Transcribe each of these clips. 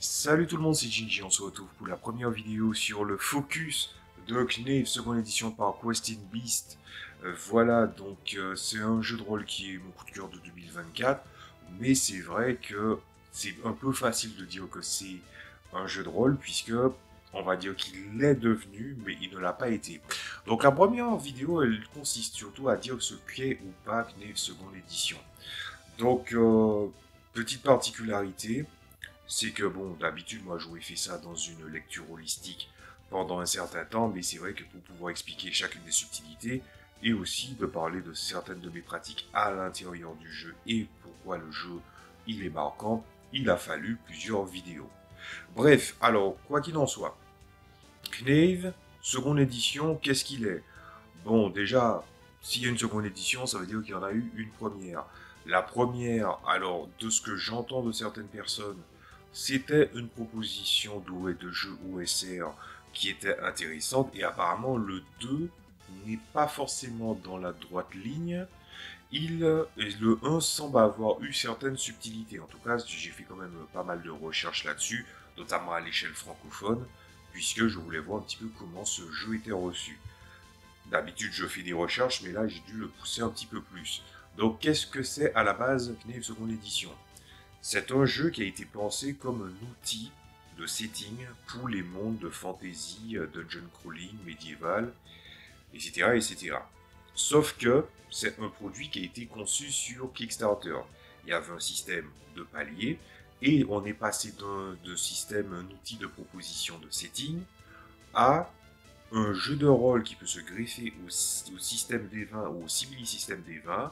Salut tout le monde, c'est Gingy, on se retrouve pour la première vidéo sur le focus de Knave, seconde édition par Questing Beast. Voilà, donc c'est un jeu de rôle qui est mon coup de cœur de 2024, mais c'est vrai que c'est un peu facile de dire que c'est un jeu de rôle, puisque on va dire qu'il l'est devenu, mais il ne l'a pas été. Donc la première vidéo, elle consiste surtout à dire ce qu'est ou pas Knave seconde édition. Donc, petite particularité, c'est que bon, d'habitude, moi j'aurais fait ça dans une lecture holistique pendant un certain temps, mais c'est vrai que pour pouvoir expliquer chacune des subtilités et aussi de parler de certaines de mes pratiques à l'intérieur du jeu et pourquoi le jeu il est marquant, il a fallu plusieurs vidéos. Bref, alors quoi qu'il en soit, Knave, seconde édition, qu'est-ce qu'il est? Bon, déjà, s'il y a une seconde édition, ça veut dire qu'il y en a eu une première. La première, alors, de ce que j'entends de certaines personnes, c'était une proposition de jeu OSR qui était intéressante et apparemment le 2 n'est pas forcément dans la droite ligne. Le 1 semble avoir eu certaines subtilités. En tout cas, j'ai fait quand même pas mal de recherches là-dessus, notamment à l'échelle francophone, puisque je voulais voir un petit peu comment ce jeu était reçu. D'habitude, je fais des recherches, mais là, j'ai dû le pousser un petit peu plus. Donc, qu'est-ce que c'est à la base Knave seconde édition? C'est un jeu qui a été pensé comme un outil de setting pour les mondes de fantasy, dungeon crawling, médiéval, etc., etc. Sauf que c'est un produit qui a été conçu sur Kickstarter. Il y avait un système de paliers et on est passé d'un système, un outil de proposition de setting à un jeu de rôle qui peut se greffer au système des vins ou au simili-système des vins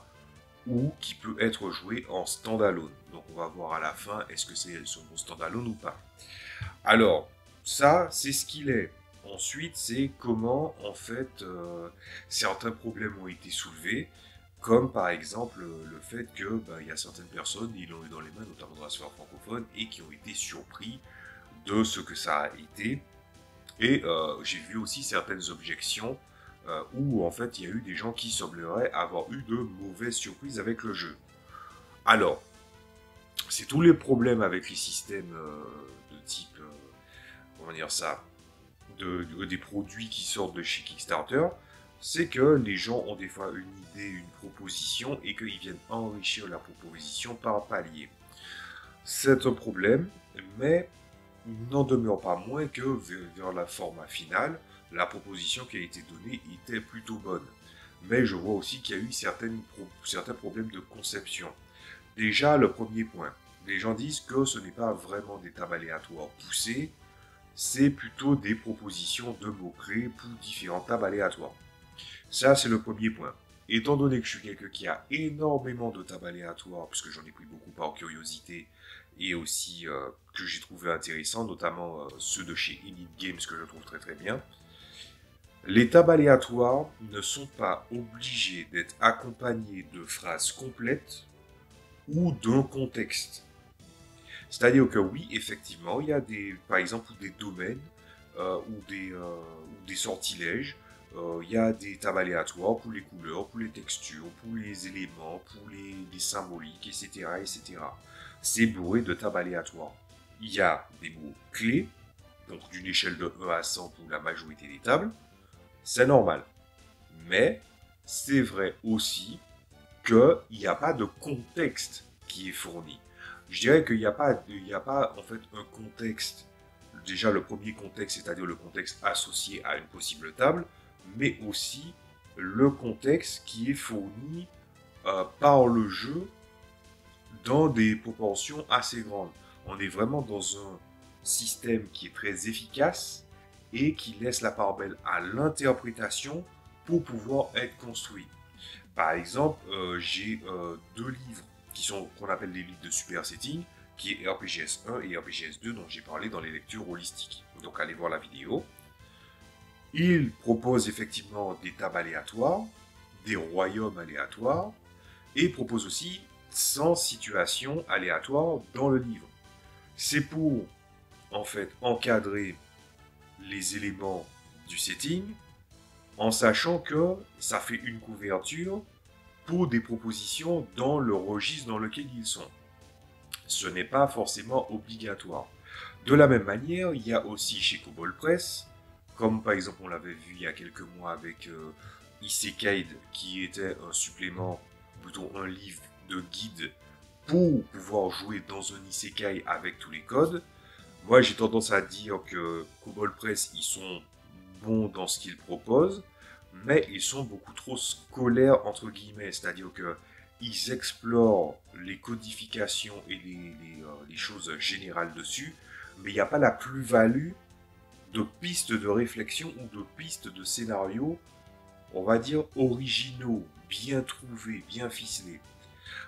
ou qui peut être joué en standalone. Donc on va voir à la fin est-ce que c'est son bon standalone ou pas. Alors, ça c'est ce qu'il est. Ensuite, c'est comment en fait certains problèmes ont été soulevés, comme par exemple le fait que il y a certaines personnes, ils l'ont eu dans les mains, notamment dans la sphère francophone, et qui ont été surpris de ce que ça a été. Et j'ai vu aussi certaines objections où en fait il y a eu des gens qui sembleraient avoir eu de mauvaises surprises avec le jeu. Alors, c'est tous les problèmes avec les systèmes de type, comment dire ça, des produits qui sortent de chez Kickstarter, c'est que les gens ont des fois une idée, une proposition et qu'ils viennent enrichir la proposition par palier. C'est un problème, mais il n'en demeure pas moins que vers la format finale, la proposition qui a été donnée était plutôt bonne. Mais je vois aussi qu'il y a eu certains problèmes de conception. Déjà, le premier point. Les gens disent que ce n'est pas vraiment des tables aléatoires poussées, c'est plutôt des propositions de mots-clés pour différentes tables aléatoires. Ça, c'est le premier point. Étant donné que je suis quelqu'un qui a énormément de tables aléatoires, puisque j'en ai pris beaucoup par curiosité, et aussi que j'ai trouvé intéressant, notamment ceux de chez Elite Games que je trouve très très bien, les tables aléatoires ne sont pas obligées d'être accompagnées de phrases complètes ou d'un contexte. C'est-à-dire que oui, effectivement, il y a par exemple des domaines ou des sortilèges. Il y a des tables aléatoires pour les couleurs, pour les textures, pour les éléments, pour les symboliques, etc., etc. C'est bourré de tables aléatoires. Il y a des mots clés, donc d'une échelle de 1 à 100 pour la majorité des tables. C'est normal. Mais c'est vrai aussi qu'il n'y a pas de contexte qui est fourni. Je dirais qu'il n'y a pas en fait un contexte, déjà le premier contexte, c'est-à-dire le contexte associé à une possible table, mais aussi le contexte qui est fourni par le jeu dans des proportions assez grandes. On est vraiment dans un système qui est très efficace et qui laisse la part belle à l'interprétation pour pouvoir être construit. Par exemple, j'ai deux livres qui sont qu'on appelle les livres de super setting, qui est RPGS 1 et RPGS 2 dont j'ai parlé dans les lectures holistiques. Donc allez voir la vidéo. Il propose effectivement des tables aléatoires, des royaumes aléatoires, et propose aussi 100 situations aléatoires dans le livre. C'est pour en fait encadrer les éléments du setting en sachant que ça fait une couverture pour des propositions dans le registre dans lequel ils sont. Ce n'est pas forcément obligatoire. De la même manière, il y a aussi chez Cobol Press, comme par exemple on l'avait vu il y a quelques mois avec Isekai, qui était un supplément, plutôt un livre de guide pour pouvoir jouer dans un Isekai avec tous les codes. Moi j'ai tendance à dire que Cobol Press, ils sont bons dans ce qu'ils proposent, mais ils sont beaucoup trop scolaires entre guillemets, c'est-à-dire que ils explorent les codifications et les choses générales dessus, mais il n'y a pas la plus-value de pistes de réflexion ou de pistes de scénario, on va dire originaux, bien trouvés, bien ficelés.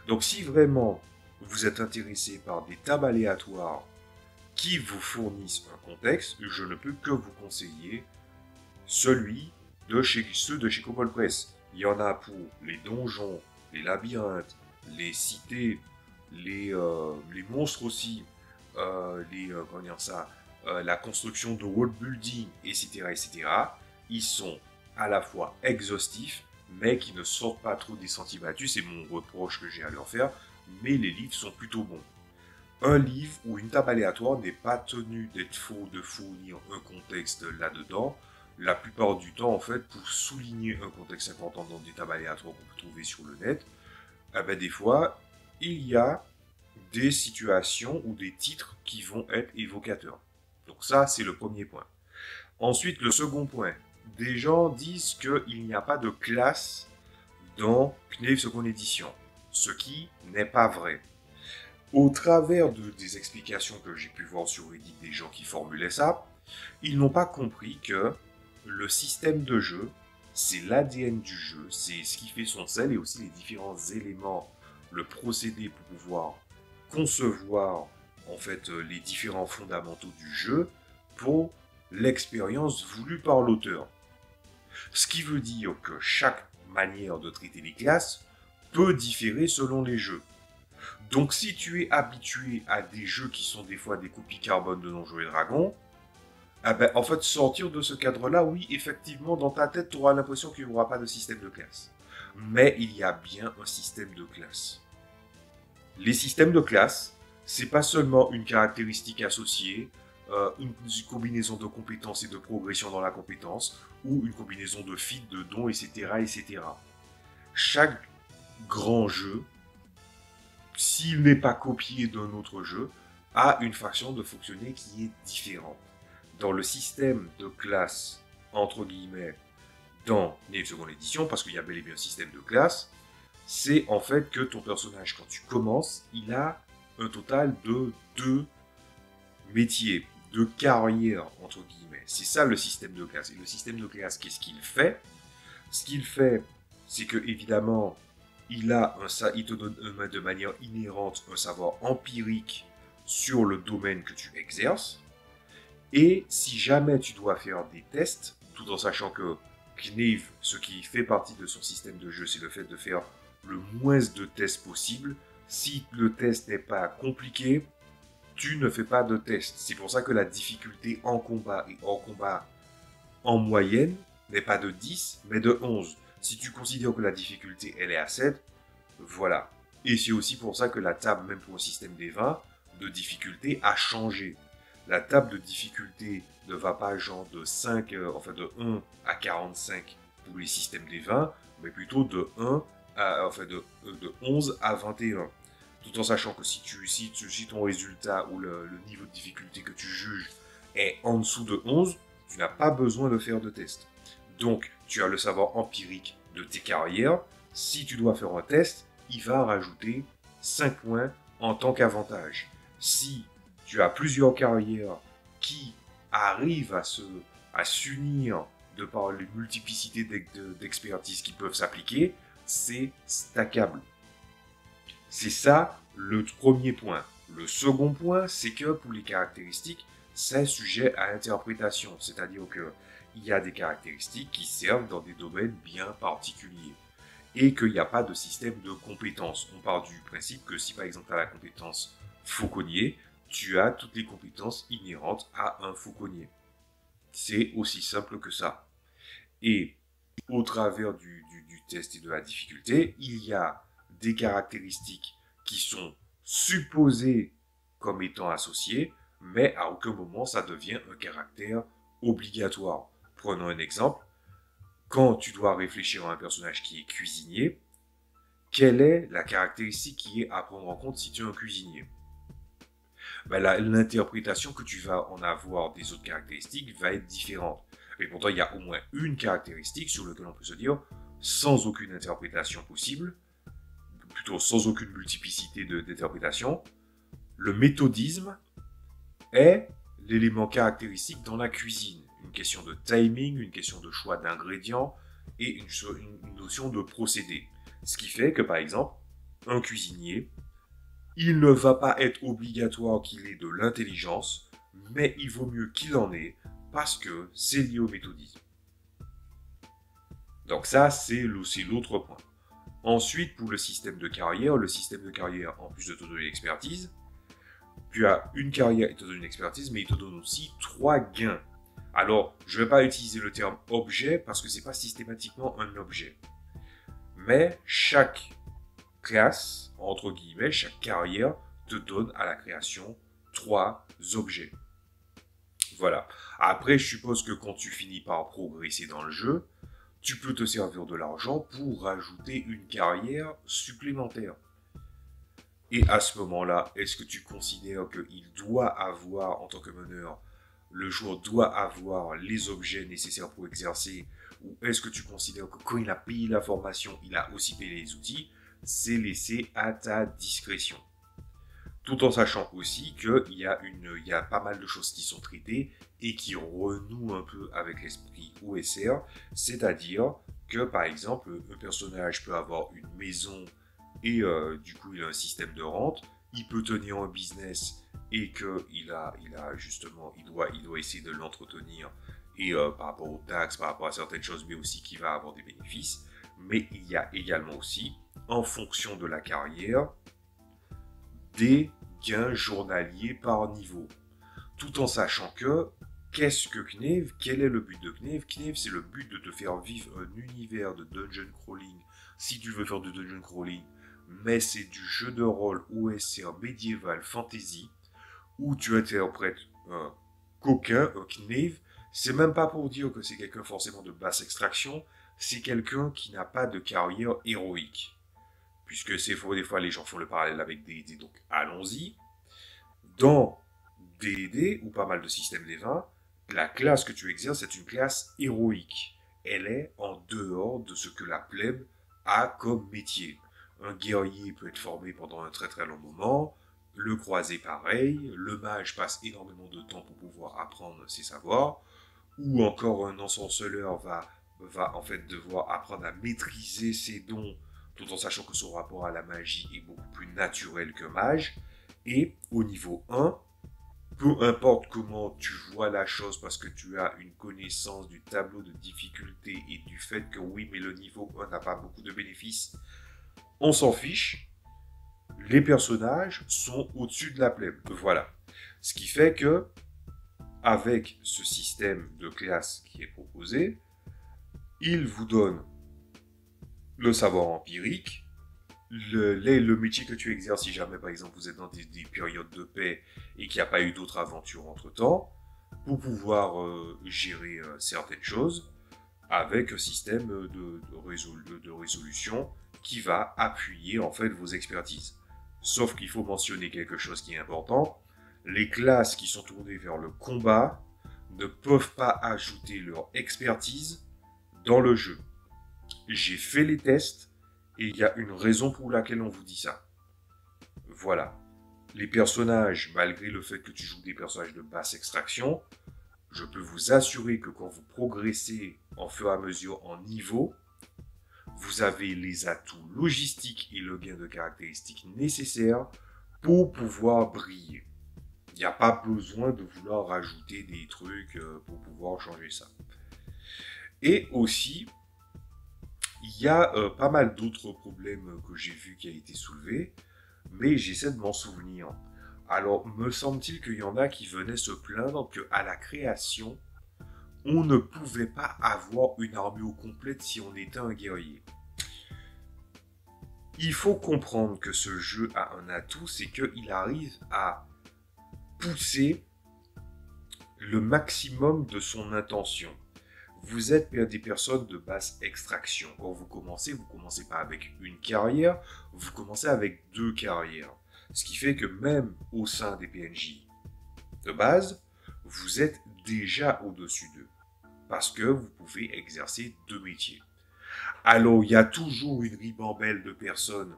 Donc si vraiment vous êtes intéressé par des tables aléatoires qui vous fournissent un contexte, je ne peux que vous conseiller ceux de chez Cobol Press. Il y en a pour les donjons, les labyrinthes, les cités, les monstres aussi, comment dire ça, la construction de world building, etc., etc. Ils sont à la fois exhaustifs, mais qui ne sortent pas trop des sentiers battus. C'est mon reproche que j'ai à leur faire, mais les livres sont plutôt bons. Un livre ou une table aléatoire n'est pas tenu d'être faux, de fournir un contexte là-dedans. La plupart du temps, en fait, pour souligner un contexte important dans des tables aléatoires qu'on peut trouver sur le net, eh ben, des fois, il y a des situations ou des titres qui vont être évocateurs. Donc ça, c'est le premier point. Ensuite, le second point. Des gens disent qu'il n'y a pas de classe dans Knave Second Edition, ce qui n'est pas vrai. Au travers des explications que j'ai pu voir sur Reddit des gens qui formulaient ça, ils n'ont pas compris que le système de jeu, c'est l'ADN du jeu, c'est ce qui fait son sel et aussi les différents éléments, le procédé pour pouvoir concevoir en fait les différents fondamentaux du jeu pour l'expérience voulue par l'auteur. Ce qui veut dire que chaque manière de traiter les classes peut différer selon les jeux. Donc si tu es habitué à des jeux qui sont des fois des copies carbone de Donjons et Dragons, ah ben, en fait sortir de ce cadre-là, oui, effectivement, dans ta tête, tu auras l'impression qu'il n'y aura pas de système de classe. Mais il y a bien un système de classe. Les systèmes de classe, c'est pas seulement une caractéristique associée, une combinaison de compétences et de progression dans la compétence, ou une combinaison de feats, de dons, etc., etc. Chaque grand jeu, s'il n'est pas copié d'un autre jeu, a une façon de fonctionner qui est différente. Dans le système de classe, entre guillemets, dans Knave Second Edition, parce qu'il y a bel et bien un système de classe, c'est en fait que ton personnage, quand tu commences, il a un total de 2 métiers, 2 carrières, entre guillemets. C'est ça le système de classe. Et le système de classe, qu'est-ce qu'il fait? Ce qu'il fait, c'est que, évidemment, il te donne de manière inhérente un savoir empirique sur le domaine que tu exerces. Et si jamais tu dois faire des tests, tout en sachant que Knave, ce qui fait partie de son système de jeu, c'est le fait de faire le moins de tests possible. Si le test n'est pas compliqué, tu ne fais pas de test. C'est pour ça que la difficulté en combat et hors combat en moyenne n'est pas de 10, mais de 11. Si tu considères que la difficulté elle est à 7, voilà. Et c'est aussi pour ça que la table, même pour un système des 20, de difficulté a changé. La table de difficulté ne va pas genre de 5, enfin de 1 à 45 pour les systèmes des 20, mais plutôt de 1 à, enfin de 11 à 21. Tout en sachant que si ton résultat ou le niveau de difficulté que tu juges est en dessous de 11, tu n'as pas besoin de faire de test. Donc, tu as le savoir empirique de tes carrières. Si tu dois faire un test, il va rajouter 5 points en tant qu'avantage. Si tu as plusieurs carrières qui arrivent à s'unir de par les multiplicités d'expertise qui peuvent s'appliquer, c'est stackable. C'est ça le premier point. Le second point, c'est que pour les caractéristiques, c'est sujet à interprétation. C'est-à-dire qu'il y a des caractéristiques qui servent dans des domaines bien particuliers. Et qu'il n'y a pas de système de compétences. On part du principe que si par exemple tu as la compétence fauconnier, tu as toutes les compétences inhérentes à un fauconnier. C'est aussi simple que ça. Et au travers du test et de la difficulté, il y a des caractéristiques qui sont supposées comme étant associées, mais à aucun moment ça devient un caractère obligatoire. Prenons un exemple. Quand tu dois réfléchir à un personnage qui est cuisinier, quelle est la caractéristique qui est à prendre en compte si tu es un cuisinier? Ben, l'interprétation que tu vas en avoir des autres caractéristiques va être différente. Mais pourtant, il y a au moins une caractéristique sur laquelle on peut se dire, sans aucune interprétation possible, plutôt sans aucune multiplicité d'interprétations, le méthodisme est l'élément caractéristique dans la cuisine. Une question de timing, une question de choix d'ingrédients et une notion de procédé. Ce qui fait que, par exemple, un cuisinier, il ne va pas être obligatoire qu'il ait de l'intelligence, mais il vaut mieux qu'il en ait parce que c'est lié au méthodisme. Donc ça, c'est l'autre point. Ensuite, pour le système de carrière, en plus de te donner l'expertise, tu as une carrière, il te donne une expertise, mais il te donne aussi 3 gains. Alors, je ne vais pas utiliser le terme objet parce que ce n'est pas systématiquement un objet. Mais chaque classe, entre guillemets, chaque carrière te donne à la création 3 objets. Voilà. Après, je suppose que quand tu finis par progresser dans le jeu, tu peux te servir de l'argent pour rajouter une carrière supplémentaire. Et à ce moment-là, est-ce que tu considères qu'il doit avoir, en tant que meneur, le joueur doit avoir les objets nécessaires pour exercer, ou est-ce que tu considères que quand il a payé la formation, il a aussi payé les outils? C'est laissé à ta discrétion. Tout en sachant aussi qu'il y a pas mal de choses qui sont traitées et qui renouent un peu avec l'esprit OSR, c'est-à-dire que par exemple, un personnage peut avoir une maison et du coup il a un système de rente, il peut tenir un business et qu'il doit essayer de l'entretenir et par rapport aux taxes, par rapport à certaines choses, mais aussi qu'il va avoir des bénéfices. Mais il y a également aussi, en fonction de la carrière, des gains journaliers par niveau. Tout en sachant que, qu'est-ce que Knave? Quel est le but de Knave? Knave, c'est le but de te faire vivre un univers de dungeon crawling, si tu veux faire du dungeon crawling, mais c'est du jeu de rôle OSR médiéval fantasy, où tu interprètes un coquin, un Knave. C'est même pas pour dire que c'est quelqu'un forcément de basse extraction, c'est quelqu'un qui n'a pas de carrière héroïque. Puisque c'est faux, des fois les gens font le parallèle avec D&D, donc allons-y. Dans D&D, ou pas mal de systèmes D20, la classe que tu exerces est une classe héroïque. Elle est en dehors de ce que la plèbe a comme métier. Un guerrier peut être formé pendant un très très long moment, le croisé pareil, le mage passe énormément de temps pour pouvoir apprendre ses savoirs, ou encore un ensorceleur va en fait devoir apprendre à maîtriser ses dons tout en sachant que son rapport à la magie est beaucoup plus naturel que mage. Et au niveau 1, peu importe comment tu vois la chose parce que tu as une connaissance du tableau de difficulté et du fait que oui, mais le niveau 1 n'a pas beaucoup de bénéfices, on s'en fiche. Les personnages sont au-dessus de la plèbe. Voilà. Ce qui fait que, avec ce système de classe qui est proposé, il vous donne le savoir empirique, le métier que tu exerces, si jamais par exemple vous êtes dans des périodes de paix et qu'il n'y a pas eu d'autres aventures entre temps, pour pouvoir gérer certaines choses avec un système de résolution qui va appuyer en fait vos expertises. Sauf qu'il faut mentionner quelque chose qui est important, les classes qui sont tournées vers le combat ne peuvent pas ajouter leur expertise dans le jeu. J'ai fait les tests et il y a une raison pour laquelle on vous dit ça. Voilà. Les personnages, malgré le fait que tu joues des personnages de basse extraction, je peux vous assurer que quand vous progressez en fur et à mesure en niveau, vous avez les atouts logistiques et le gain de caractéristiques nécessaires pour pouvoir briller. Il n'y a pas besoin de vouloir rajouter des trucs pour pouvoir changer ça. Et aussi, il y a pas mal d'autres problèmes que j'ai vus qui a été soulevés, mais j'essaie de m'en souvenir. Alors, me semble-t-il qu'il y en a qui venaient se plaindre qu'à la création, on ne pouvait pas avoir une armure complète si on était un guerrier. Il faut comprendre que ce jeu a un atout, c'est qu'il arrive à pousser le maximum de son intention. Vous êtes des personnes de basse extraction. Quand vous commencez pas avec une carrière, vous commencez avec 2 carrières. Ce qui fait que même au sein des PNJ de base, vous êtes déjà au-dessus d'eux. Parce que vous pouvez exercer 2 métiers. Alors, il y a toujours une ribambelle de personnes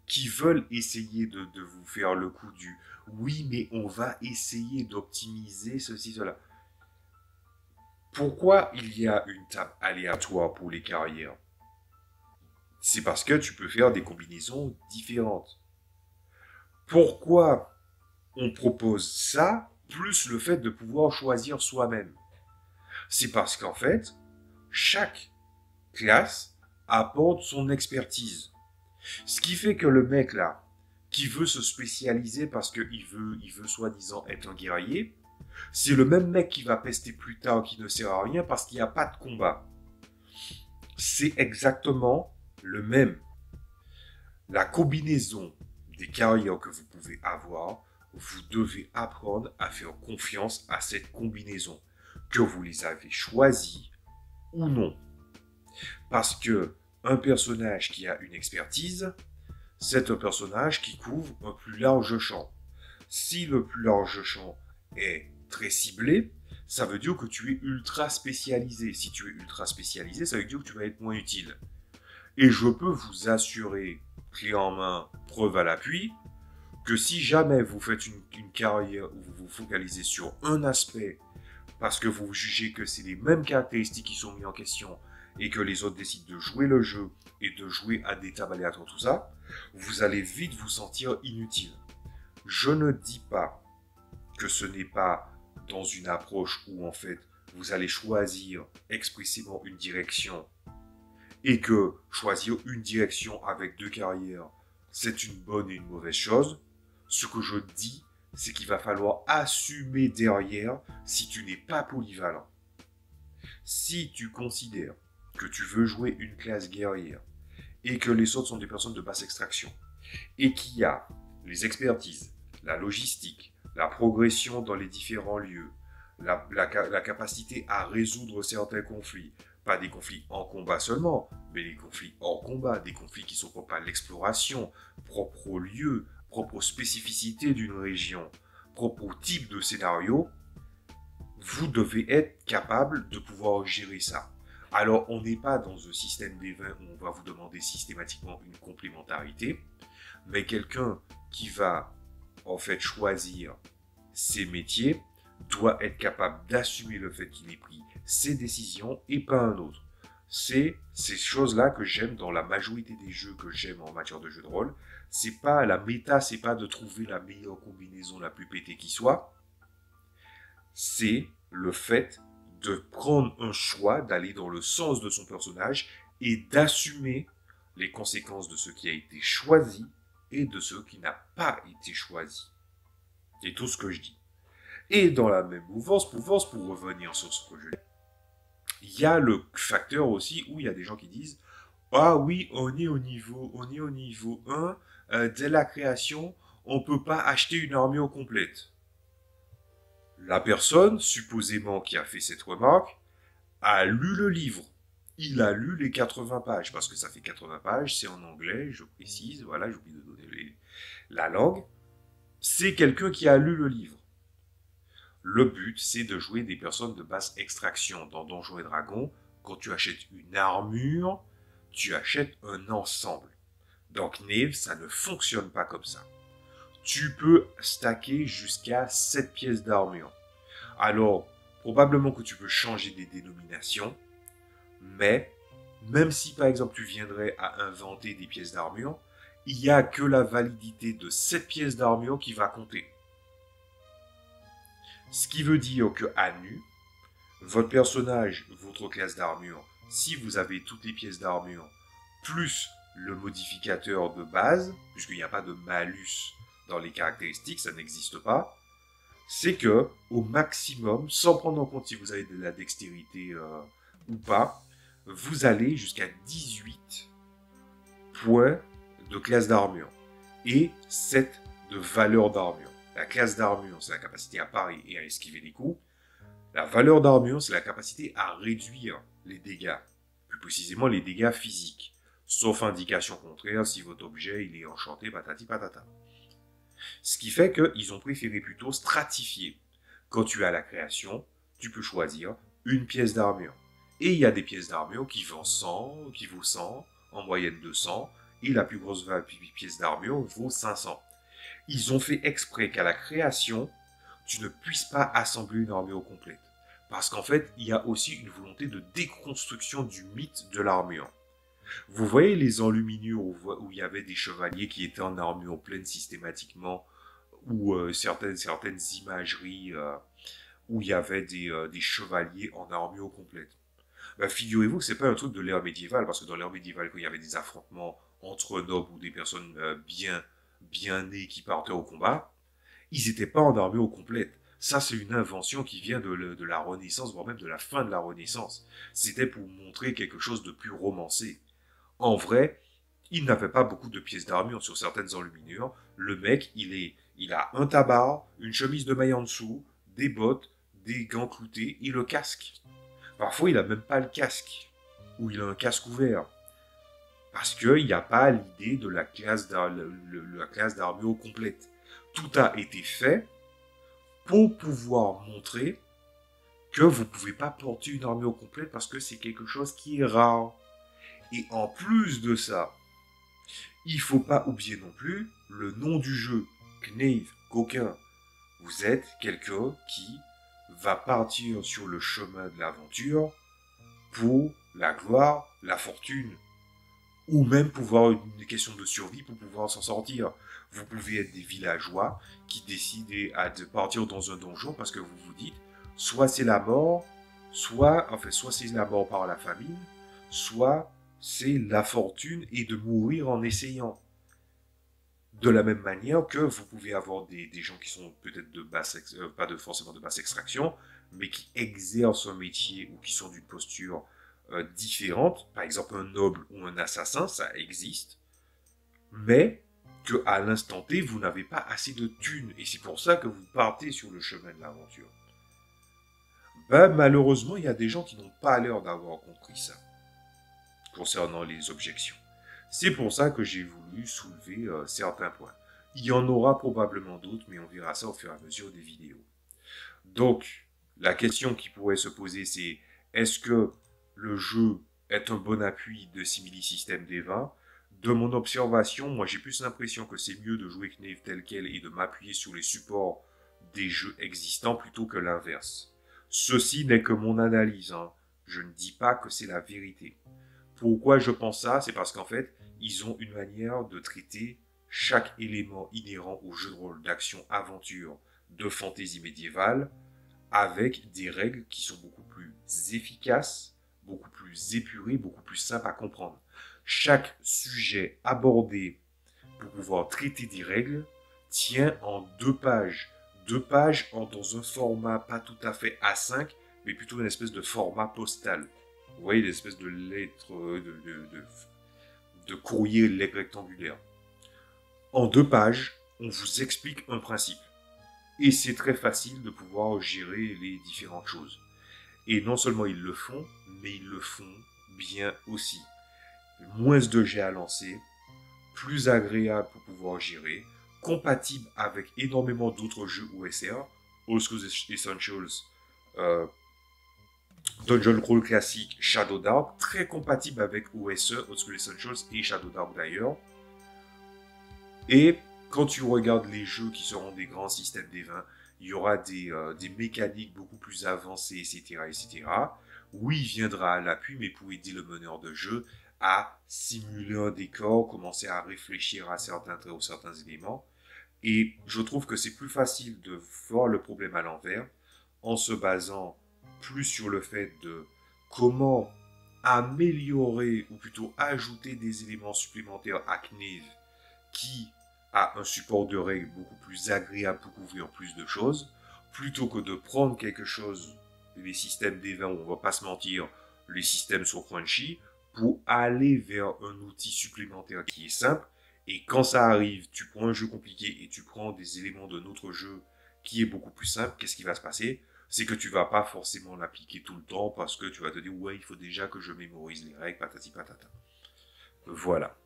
qui veulent essayer de vous faire le coup du « oui, mais on va essayer d'optimiser ceci, cela ». Pourquoi il y a une table aléatoire pour les carrières? C'est parce que tu peux faire des combinaisons différentes. Pourquoi on propose ça, plus le fait de pouvoir choisir soi-même? C'est parce qu'en fait, chaque classe apporte son expertise. Ce qui fait que le mec là, qui veut se spécialiser parce qu'il veut soi-disant être un guerrier, c'est le même mec qui va pester plus tard, qui ne sert à rien parce qu'il n'y a pas de combat. C'est exactement le même. La combinaison des carrières que vous pouvez avoir, vous devez apprendre à faire confiance à cette combinaison, que vous les avez choisies ou non. Parce que un personnage qui a une expertise, c'est un personnage qui couvre un plus large champ. Si le plus large champ est très ciblé, ça veut dire que tu es ultra spécialisé. Si tu es ultra spécialisé, ça veut dire que tu vas être moins utile. Et je peux vous assurer, clé en main, preuve à l'appui, que si jamais vous faites une carrière où vous vous focalisez sur un aspect, parce que vous jugez que c'est les mêmes caractéristiques qui sont mises en question, et que les autres décident de jouer le jeu, et de jouer à des tables aléatoires, tout ça, vous allez vite vous sentir inutile. Je ne dis pas que ce n'est pas dans une approche où en fait vous allez choisir expressément une direction et que choisir une direction avec 2 carrières, c'est une bonne et une mauvaise chose. Ce que je dis, c'est qu'il va falloir assumer derrière si tu n'es pas polyvalent. Si tu considères que tu veux jouer une classe guerrière et que les autres sont des personnes de basse extraction et qu'il y a les expertises, la logistique, la progression dans les différents lieux, la capacité à résoudre certains conflits, pas des conflits en combat seulement, mais des conflits hors combat, des conflits qui sont propres à l'exploration, propres au lieu, propres aux spécificités d'une région, propres au type de scénario, vous devez être capable de pouvoir gérer ça. Alors, on n'est pas dans un système D20 où on va vous demander systématiquement une complémentarité, mais quelqu'un qui va en fait choisir ses métiers doit être capable d'assumer le fait qu'il ait pris ses décisions et pas un autre. C'est ces choses-là que j'aime dans la majorité des jeux que j'aime en matière de jeu de rôle. C'est pas la méta, c'est pas de trouver la meilleure combinaison la plus pétée qui soit. C'est le fait de prendre un choix, d'aller dans le sens de son personnage et d'assumer les conséquences de ce qui a été choisi et de ce qui n'a pas été choisi. C'est tout ce que je dis. Et dans la même mouvance, pour revenir sur ce que je dis, il y a le facteur aussi où il y a des gens qui disent « Ah oui, on est au niveau 1, dès la création, on ne peut pas acheter une armure complète. » La personne, supposément qui a fait cette remarque, a lu le livre. Il a lu les 80 pages, parce que ça fait 80 pages, c'est en anglais, je précise, voilà, j'oublie de donner la langue. C'est quelqu'un qui a lu le livre. Le but, c'est de jouer des personnes de basse extraction. Dans Donjons et Dragons, quand tu achètes une armure, tu achètes un ensemble. Dans Knave, ça ne fonctionne pas comme ça. Tu peux stacker jusqu'à 7 pièces d'armure. Alors, probablement que tu peux changer des dénominations, mais même si par exemple tu viendrais à inventer des pièces d'armure, il n'y a que la validité de 7 pièces d'armure qui va compter. Ce qui veut dire que à nu, votre personnage, votre classe d'armure, si vous avez toutes les pièces d'armure, plus le modificateur de base, puisqu'il n'y a pas de malus dans les caractéristiques, ça n'existe pas, c'est que au maximum, sans prendre en compte si vous avez de la dextérité ou pas, vous allez jusqu'à 18 points de classe d'armure et 7 de valeur d'armure. La classe d'armure, c'est la capacité à parer et à esquiver des coups. La valeur d'armure, c'est la capacité à réduire les dégâts, plus précisément les dégâts physiques, sauf indication contraire si votre objet il est enchanté, patati patata. Ce qui fait qu'ils ont préféré plutôt stratifier. Quand tu as la création, tu peux choisir une pièce d'armure. Et il y a des pièces d'armure qui vaut 100, en moyenne 200, et la plus grosse pièce d'armure vaut 500. Ils ont fait exprès qu'à la création, tu ne puisses pas assembler une armure complète. Parce qu'en fait, il y a aussi une volonté de déconstruction du mythe de l'armure. Vous voyez les enluminures où il y avait des chevaliers qui étaient en armure pleine systématiquement, ou certaines imageries où il y avait des chevaliers en armure complète. Ben, figurez-vous que c'est pas un truc de l'ère médiévale, parce que dans l'ère médiévale, quand il y avait des affrontements entre nobles ou des personnes bien nées qui partaient au combat, ils n'étaient pas en armure complète. Ça, c'est une invention qui vient de la Renaissance, voire même de la fin de la Renaissance. C'était pour montrer quelque chose de plus romancé. En vrai, il n'avait pas beaucoup de pièces d'armure sur certaines enluminures. Le mec, il a un tabard, une chemise de maille en dessous, des bottes, des gants cloutés et le casque. Parfois, il a même pas le casque. Ou il a un casque ouvert. Parce qu'il n'y a pas l'idée de la classe d'armure complète. Tout a été fait pour pouvoir montrer que vous ne pouvez pas porter une armure complète parce que c'est quelque chose qui est rare. Et en plus de ça, il ne faut pas oublier non plus le nom du jeu, Knave, coquin. Vous êtes quelqu'un qui va partir sur le chemin de l'aventure pour la gloire, la fortune, ou même pouvoir une question de survie pour pouvoir s'en sortir. Vous pouvez être des villageois qui décident de partir dans un donjon parce que vous vous dites, soit c'est la mort, soit c'est la mort par la famine, soit c'est la fortune et de mourir en essayant. De la même manière que vous pouvez avoir des gens qui sont peut-être de basse, pas forcément de basse extraction, mais qui exercent un métier ou qui sont d'une posture différente, par exemple un noble ou un assassin, ça existe, mais que à l'instant T, vous n'avez pas assez de thunes, et c'est pour ça que vous partez sur le chemin de l'aventure. Ben, malheureusement, il y a des gens qui n'ont pas l'air d'avoir compris ça, concernant les objections. C'est pour ça que j'ai voulu soulever certains points. Il y en aura probablement d'autres, mais on verra ça au fur et à mesure des vidéos. Donc, la question qui pourrait se poser, c'est est-ce que le jeu est un bon appui de simili-système D20? De mon observation, moi j'ai plus l'impression que c'est mieux de jouer Knave tel quel et de m'appuyer sur les supports des jeux existants plutôt que l'inverse. Ceci n'est que mon analyse, hein. Je ne dis pas que c'est la vérité. Pourquoi je pense ça? C'est parce qu'en fait, ils ont une manière de traiter chaque élément inhérent au jeu de rôle d'action-aventure de fantaisie médiévale avec des règles qui sont beaucoup plus efficaces, beaucoup plus épurées, beaucoup plus simples à comprendre. Chaque sujet abordé pour pouvoir traiter des règles tient en 2 pages. 2 pages dans un format pas tout à fait A5, mais plutôt une espèce de format postal. Vous voyez, l'espèce de lettre, de courrier rectangulaire. En 2 pages, on vous explique un principe. Et c'est très facile de pouvoir gérer les différentes choses. Et non seulement ils le font, mais ils le font bien aussi. Moins de jets à lancer, plus agréable pour pouvoir gérer, compatible avec énormément d'autres jeux OSR, Old School Essentials, Dungeon Crawl classique, Shadow Dark, très compatible avec OSE, Old School Essentials et Shadow Dark d'ailleurs. Et quand tu regardes les jeux qui seront des grands systèmes D20, il y aura des mécaniques beaucoup plus avancées, etc., etc. Oui, il viendra à l'appui, mais pour aider le meneur de jeu à simuler un décor, commencer à réfléchir à certains traits ou certains éléments. Et je trouve que c'est plus facile de voir le problème à l'envers en se basant plus sur le fait de comment améliorer ou plutôt ajouter des éléments supplémentaires à Knave qui a un support de règles beaucoup plus agréable pour couvrir plus de choses, plutôt que de prendre quelque chose, les systèmes D20 où on va pas se mentir, les systèmes sont crunchy, pour aller vers un outil supplémentaire qui est simple. Et quand ça arrive, tu prends un jeu compliqué et tu prends des éléments d'un autre jeu qui est beaucoup plus simple, qu'est-ce qui va se passer? c'est que tu vas pas forcément l'appliquer tout le temps parce que tu vas te dire, ouais, il faut déjà que je mémorise les règles, patati patata. Voilà.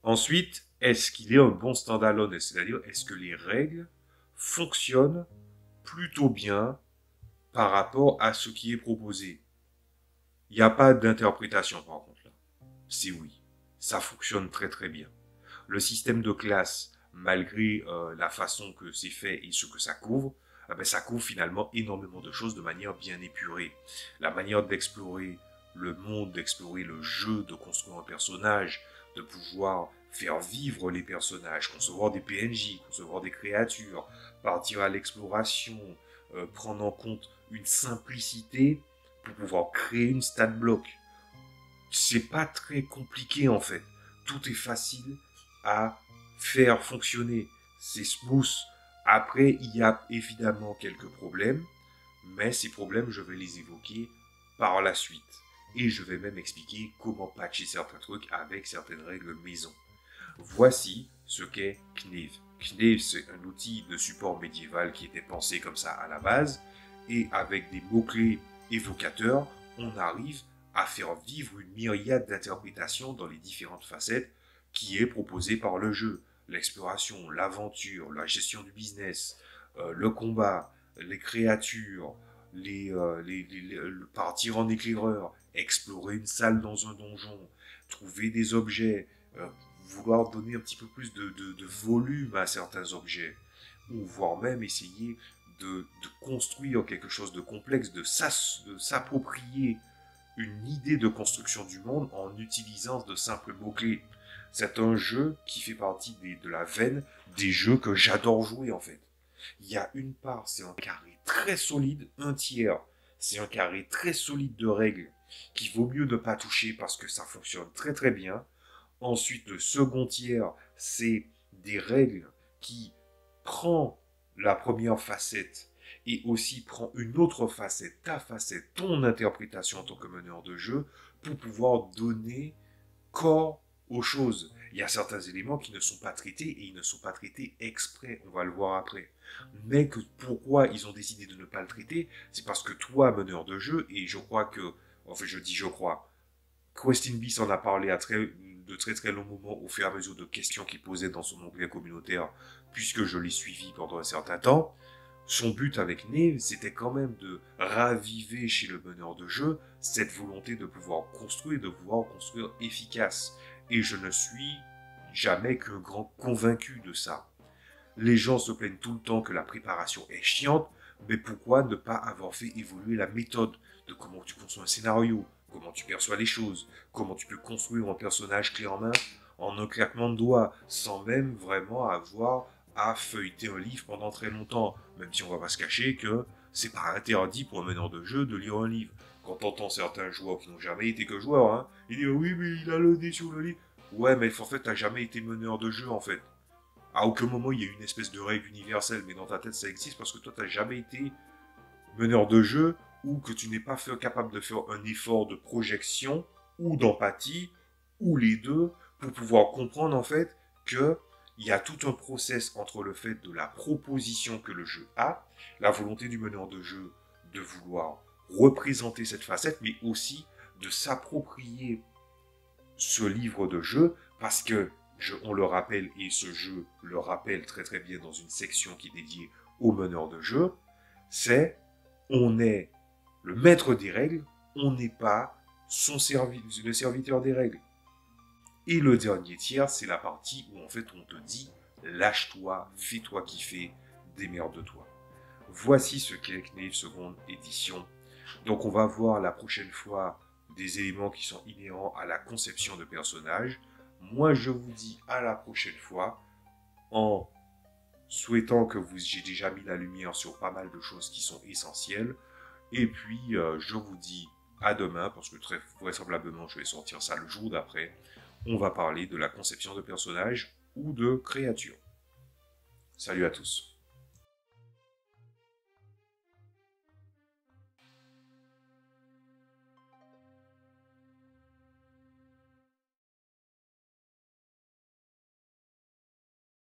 Ensuite, est-ce qu'il est un bon standalone? C'est-à-dire, est-ce que les règles fonctionnent plutôt bien par rapport à ce qui est proposé? Il n'y a pas d'interprétation par contre là. C'est oui. Ça fonctionne très très bien. Le système de classe, malgré la façon que c'est fait et ce que ça couvre, ça couvre finalement énormément de choses de manière bien épurée. La manière d'explorer le monde, d'explorer le jeu, de construire un personnage, de pouvoir faire vivre les personnages, concevoir des PNJ, concevoir des créatures, partir à l'exploration, prendre en compte une simplicité pour pouvoir créer une stat block. C'est pas très compliqué en fait. Tout est facile à faire fonctionner. C'est smooth. Après, il y a évidemment quelques problèmes, mais ces problèmes, je vais les évoquer par la suite. Et je vais même expliquer comment patcher certains trucs avec certaines règles maison. Voici ce qu'est Knave. Knave, c'est un outil de support médiéval qui était pensé comme ça à la base, et avec des mots-clés évocateurs, on arrive à faire vivre une myriade d'interprétations dans les différentes facettes qui est proposée par le jeu. L'exploration, l'aventure, la gestion du business, le combat, les créatures, partir en éclaireur, explorer une salle dans un donjon, trouver des objets, vouloir donner un petit peu plus de volume à certains objets, ou voire même essayer de construire quelque chose de complexe, de s'approprier une idée de construction du monde en utilisant de simples mots-clés. C'est un jeu qui fait partie de la veine des jeux que j'adore jouer en fait. Il y a une part, c'est un carré très solide, un tiers, c'est un carré très solide de règles qu'il vaut mieux ne pas toucher parce que ça fonctionne très très bien. Ensuite, le second tiers, c'est des règles qui prend la première facette et aussi prend une autre facette, ta facette, ton interprétation en tant que meneur de jeu, pour pouvoir donner corps aux choses. Il y a certains éléments qui ne sont pas traités et ils ne sont pas traités exprès, on va le voir après. Mais pourquoi ils ont décidé de ne pas le traiter, c'est parce que toi, meneur de jeu, et je crois que, enfin je dis je crois, Questin Beast en a parlé de très très longs moments au fur et à mesure de questions qu'il posait dans son onglet communautaire, puisque je l'ai suivi pendant un certain temps. Son but avec Neve, c'était quand même de raviver chez le meneur de jeu cette volonté de pouvoir construire efficace. Et je ne suis jamais qu'un grand convaincu de ça. Les gens se plaignent tout le temps que la préparation est chiante, mais pourquoi ne pas avoir fait évoluer la méthode de comment tu conçois un scénario, comment tu perçois les choses, comment tu peux construire un personnage clé en main en un claquement de doigts, sans même vraiment avoir à feuilleter un livre pendant très longtemps, même si on va pas se cacher que c'est pas interdit pour un meneur de jeu de lire un livre. Quand on entend certains joueurs qui n'ont jamais été que joueurs, hein, ils disent oui mais il a le nez sur le livre. Ouais mais en fait t'as jamais été meneur de jeu en fait. À aucun moment il y a une espèce de règle universelle, mais dans ta tête ça existe parce que toi t'as jamais été meneur de jeu ou que tu n'es pas capable de faire un effort de projection ou d'empathie ou les deux pour pouvoir comprendre en fait que il y a tout un process entre le fait de la proposition que le jeu a, la volonté du meneur de jeu de vouloir représenter cette facette, mais aussi de s'approprier ce livre de jeu parce que on le rappelle, et ce jeu le rappelle très très bien dans une section qui est dédiée aux meneurs de jeu, c'est on est le maître des règles, on n'est pas le serviteur des règles. Et le dernier tiers, c'est la partie où en fait on te dit lâche-toi, fais-toi kiffer, démerde-toi. Voici ce qu'est Knave seconde édition. Donc on va voir la prochaine fois des éléments qui sont inhérents à la conception de personnages. Moi je vous dis à la prochaine fois en souhaitant que j'ai déjà mis la lumière sur pas mal de choses qui sont essentielles. Et puis je vous dis à demain parce que très vraisemblablement je vais sortir ça le jour d'après. On va parler de la conception de personnages ou de créatures. Salut à tous.